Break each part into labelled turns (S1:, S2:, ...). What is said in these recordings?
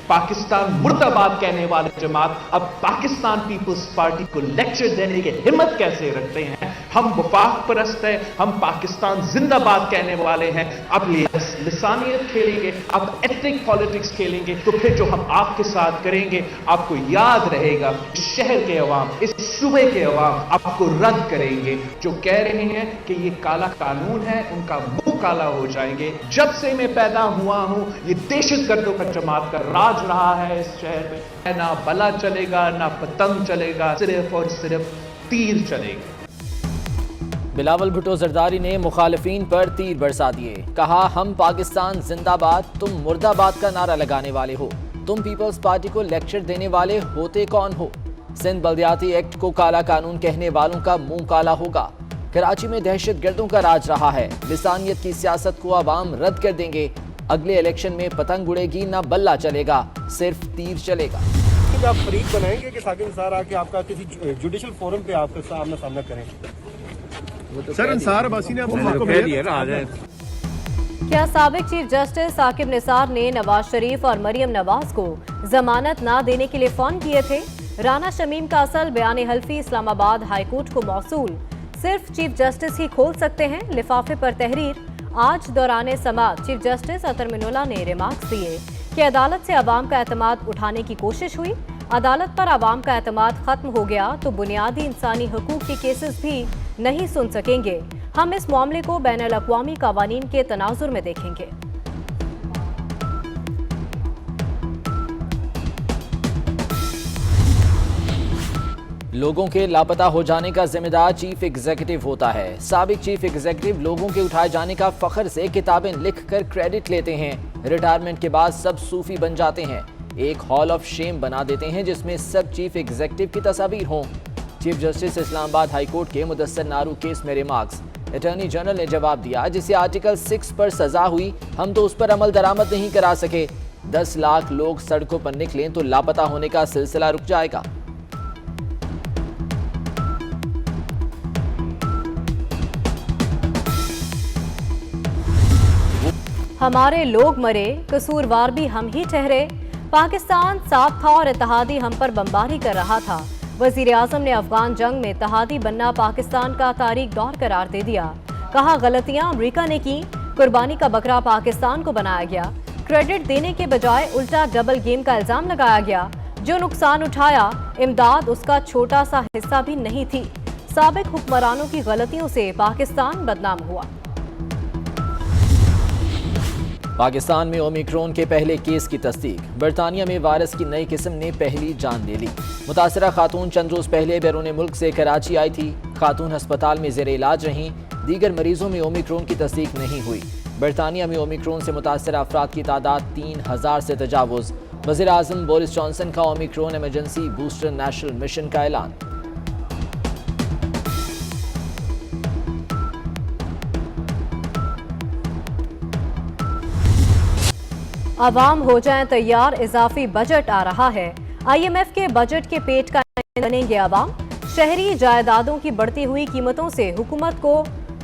S1: पाकिस्तान मुर्दाबाद कहने वाले जमात अब पाकिस्तान पीपल्स पार्टी को लेक्चर देने की हिम्मत कैसे रखते हैं? हम वफाक परस्त हैं, हम पाकिस्तान जिंदाबाद कहने वाले हैं। अब लिसानियत खेलेंगे, अब एथनिक पॉलिटिक्स खेलेंगे, तो फिर जो हम आपके साथ करेंगे आपको याद रहेगा। इस शहर के अवाम, इस सूबे के अवाम आपको रद्द करेंगे। जो कह रहे हैं कि ये काला कानून है, उनका मुंह काला हो जाएंगे। जब से मैं पैदा हुआ हूं ये दहशतगर्दों का जमात का राज रहा है इस शहर में। ना बला चलेगा, ना पतंग चलेगा, सिर्फ और सिर्फ तीर चलेगा।
S2: बिलावल भुट्टो जरदारी ने मुखालिफिन पर तीर बरसा दिए। कहा, हम पाकिस्तान जिंदाबाद, तुम मुर्दाबाद का नारा लगाने वाले हो। तुम पीपल्स पार्टी को लेक्चर देने वाले होते कौन हो? सिंध बल्दियाती एक्ट को काला कानून कहने वालों का मुंह काला होगा। कराची में दहशत गर्दों का राज रहा है। लिसानियत की सियासत को अवाम रद्द कर देंगे। अगले इलेक्शन में पतंग उड़ेगी, ना बल्ला चलेगा, सिर्फ तीर चलेगा।
S3: आप फरीक बनाएंगे कि साकिब निसार आके आपका किसी जुडिशल फोरम पे आपका सामना करें? सर अंसार अब्बासी ने आपको कह दिया ना, आ जाए।
S4: क्या साबिक चीफ जस्टिस साकिब निसार ने नवाज शरीफ और मरियम नवाज को जमानत ना देने के लिए फोन किए थे? राना शमीम का असल बयान हल्फी इस्लामाबाद हाईकोर्ट को मौसूल। सिर्फ चीफ जस्टिस ही खोल सकते हैं लिफाफे पर तहरीर। आज दौरान समाअत चीफ जस्टिस अतर मिनुल्लाह ने रिमार्क्स दिए कि अदालत से अवाम का एतमाद उठाने की कोशिश हुई। अदालत पर अवाम का एतमाद खत्म हो गया तो बुनियादी इंसानी हकूक के केसेस भी नहीं सुन सकेंगे। हम इस मामले को बैनुल अक़वामी कवानीन के तनाजुर में देखेंगे।
S2: लोगों के लापता हो जाने का जिम्मेदार चीफ एग्जीक्यूटिव होता है। साबिक चीफ एग्जीक्यूटिव लोगों के उठाए जाने का फख्र से किताबें लिखकर क्रेडिट लेते हैं। रिटायरमेंट के बाद सब सूफी बन जाते हैं। एक हॉल ऑफ शेम बना देते हैं जिसमें सब चीफ एग्जीक्यूटिव की तस्वीर हों। चीफ जस्टिस इस्लामाबाद हाईकोर्ट के मुदस्सर नारू केस में रिमार्क्स। अटॉर्नी जनरल ने जवाब दिया, जिसे आर्टिकल 6 पर सजा हुई, हम तो उस पर अमल दरामद नहीं करा सके। 10 लाख लोग सड़कों पर निकलें तो लापता होने का सिलसिला रुक जाएगा।
S4: हमारे लोग मरे, कसूरवार भी हम ही ठहरे। पाकिस्तान साफ था और इत्तेहादी हम पर बमबारी कर रहा था। वजीर आजम ने अफगान जंग में इत्तेहादी बनना पाकिस्तान का तारीख दौर करार दे दिया। कहा, गलतियां अमरीका ने की, कुर्बानी का बकरा पाकिस्तान को बनाया गया। क्रेडिट देने के बजाय उल्टा डबल गेम का इल्जाम लगाया गया। जो नुकसान उठाया, इमदाद उसका छोटा सा हिस्सा भी नहीं थी। साबिक हुक्मरानों की गलतियों से पाकिस्तान बदनाम हुआ।
S2: पाकिस्तान में ओमिक्रॉन के पहले केस की तस्दीक। बरतानिया में वायरस की नई किस्म ने पहली जान ले ली। मुतासरा खातून चंद रोज पहले बैरून मुल्क से कराची आई थी। खातून अस्पताल में जेर इलाज रहीं। दीगर मरीजों में ओमिक्रॉन की तस्दीक नहीं हुई। बरतानिया में ओमिक्रॉन से मुतासरा अफराद की तादाद 3000 से तजावुज़। वज़ीर आज़म बोरिस जॉनसन का Omicron emergency booster national mission का ऐलान।
S4: अवाम हो जाएं तैयार, इजाफी बजट आ रहा है। IMF के बजट के पेट का बनेंगे अवाम। शहरी जायदादों की बढ़ती हुई कीमतों से हुकूमत को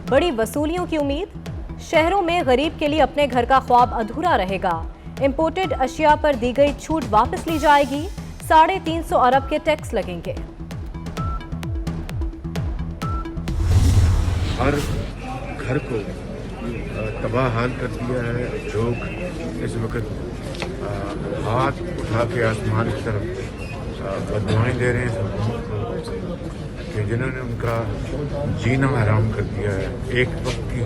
S4: बड़ी वसूलियों की उम्मीद। शहरों में गरीब के लिए अपने घर का ख्वाब अधूरा रहेगा। इंपोर्टेड अशिया पर दी गई छूट वापस ली जाएगी। 350 अरब के टैक्स लगेंगे।
S5: हर घर को तबाह हाल कर दिया है। लोग इस वक्त हाथ उठा के आसमान की तरफ बददुआएं दे रहे हैं कि जिन्होंने उनका जीना हराम कर दिया है। एक वक्त की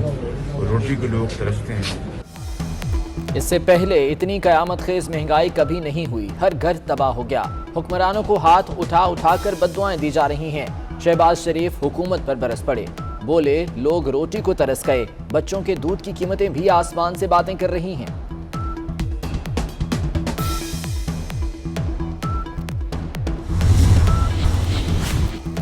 S5: रोटी को लोग तरसते हैं।
S2: इससे पहले इतनी कयामत खेज महंगाई कभी नहीं हुई। हर घर तबाह हो गया। हुक्मरानों को हाथ उठा उठा कर बद्दुआएं दी जा रही हैं। शहबाज शरीफ हुकूमत पर बरस पड़े। बोले, लोग रोटी को तरस गए। बच्चों के दूध की कीमतें भी आसमान से बातें कर रही हैं।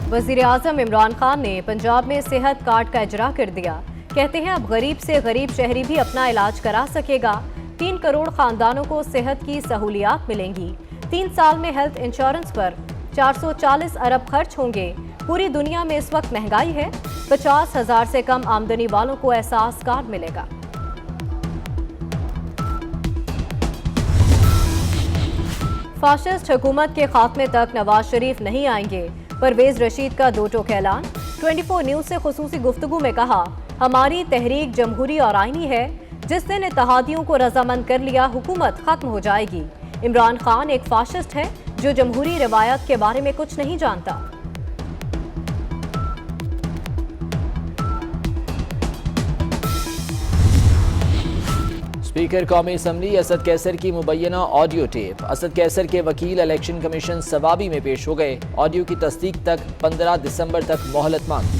S4: वजीर आजम इमरान खान ने पंजाब में सेहत कार्ड का इजरा कर दिया। कहते हैं अब गरीब से गरीब शहरी भी अपना इलाज करा सकेगा। 3 करोड़ खानदानों को सेहत की सहूलियात मिलेंगी। 3 साल में हेल्थ इंश्योरेंस पर 440 अरब खर्च होंगे। पूरी दुनिया में इस वक्त महंगाई है। 50,000 से कम आमदनी वालों को एहसास कार्ड मिलेगा। फाशिस्ट हुकूमत के खात्मे तक नवाज शरीफ नहीं आएंगे, परवेज रशीद का दो टोक ऐलान। 24 न्यूज से खुसूसी गुफ्तगू में कहा, हमारी तहरीक जमहूरी और आईनी है, जिस दिन इत्तेहादियों को रजामंद कर लिया हुकूमत खत्म हो जाएगी। इमरान खान एक फाशिस्ट है जो जमहूरी रिवायत के बारे में कुछ नहीं जानता।
S2: स्पीकर कौमी असम्बली असद कैसर की मुबैना ऑडियो टेप। असद कैसर के वकील इलेक्शन कमीशन सवाबी में पेश हो गए। ऑडियो की तस्दीक तक 15 दिसंबर तक मोहलत मांगी।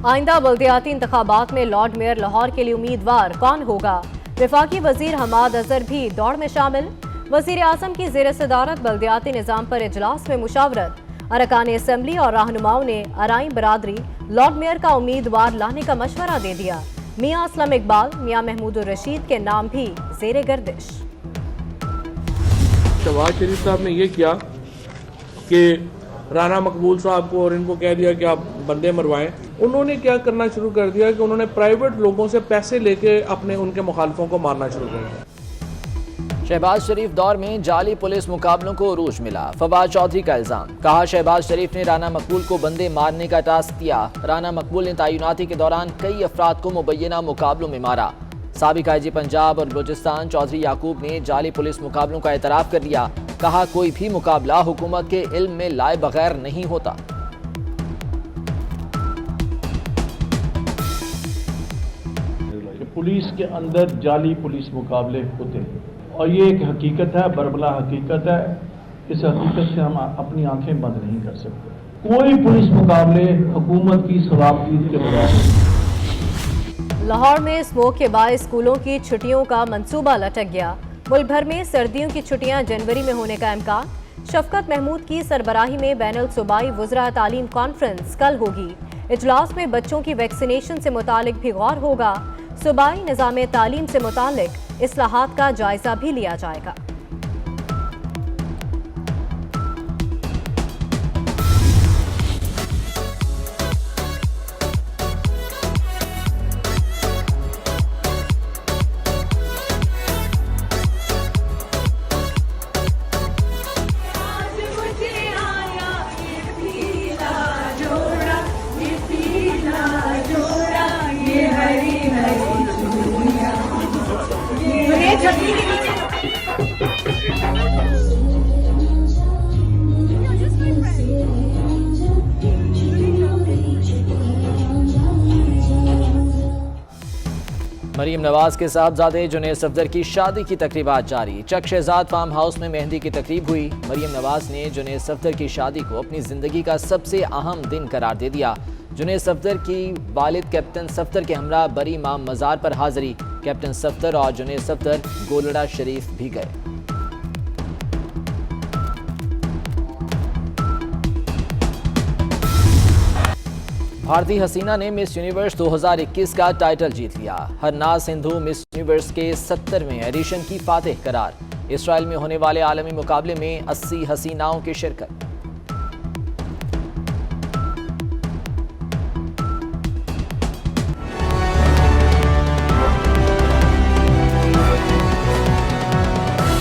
S4: आइंदा बल्दियाती इंतखाबात में लॉर्ड मेयर लाहौर के लिए उम्मीदवार कौन होगा? वफाकी वजीर हमाद अजहर भी दौड़ में शामिल। वजीर आजम की जेर सदारत बल्दियाती निज़ाम पर इजलास में मुशावरत। अरकान असम्बली और रहनुमाओं ने अराई बरादरी लॉर्ड मेयर का उम्मीदवार लाने का मशवरा दे दिया। मियां असलम इकबाल, मियां महमूदुर रशीद के नाम भी जेर गर्दिश।
S6: शहबाज शरीफ साहब ने ये किया कि राना मकबूल साहब को और इनको कह दिया कि आप बंदे मरवाएं। उन्होंने क्या करना शुरू कर दिया कि उन्होंने प्राइवेट लोगों से पैसे लेके अपने उनके मुखालफों को मारना शुरू कर दिया।
S2: शहबाज शरीफ दौर में जाली पुलिस मुकाबलों को उरूज मिला। फवाद चौधरी का इल्जाम, कहा शहबाज शरीफ ने राना मकबूल को बंदे मारने का टास्क दिया। राना मकबूल ने तैनाती के दौरान कई अफराद को मुबैना मुकाबलों में मारा। साबिक IG पंजाब और बलूचिस्तान चौधरी याकूब ने जाली पुलिस मुकाबलों का एतराफ कर लिया। कहा कोई भी मुकाबला हुकूमत के इल्म में लाए बगैर नहीं होता।
S7: पुलिस के अंदर जाली पुलिस मुकाबले होते हैं और ये एक हकीकत है, बरबला हकीकत है। इस हकीकत से हम अपनी आंखें बंद नहीं कर सकते। कोई पुलिस मुकाबले हुकूमत की सवाबदीद के बगैर।
S4: लाहौर में स्मोक के बाद स्कूलों की छुट्टियों का मंसूबा लटक गया। मुल्क भर में सर्दियों की छुट्टियां जनवरी में होने का इम्कान। शफकत महमूद की सरबराही में बैनुल सूबाई वज़रा तालीम कॉन्फ्रेंस कल होगी। इजलास में बच्चों की वैक्सीनेशन से मुतालिक भी गौर होगा। सूबाई निज़ाम तालीम से मुतालिक इस्लाहात का जायजा भी लिया जाएगा।
S2: मरीम नवाज के साहबजादे जुनैद सफदर की शादी की तकरीबात जारी। चक शहजाद फार्म हाउस में मेहंदी की तकरीब हुई। मरीम नवाज ने जुनैद सफदर की शादी को अपनी जिंदगी का सबसे अहम दिन करार दे दिया। जुनैद सफदर की वालिद कैप्टन सफदर के हमरा बरी इमाम मज़ार पर हाजिरी। कैप्टन सफदर और जुनैद सफदर गोलड़ा शरीफ भी गए। भारतीय हसीना ने मिस यूनिवर्स 2021 का टाइटल जीत लिया। हरनाज सिंधु मिस यूनिवर्स के 70वें एडिशन की फातिह करार। इसराइल में होने वाले आलमी मुकाबले में 80 हसीनाओं की शिरकत।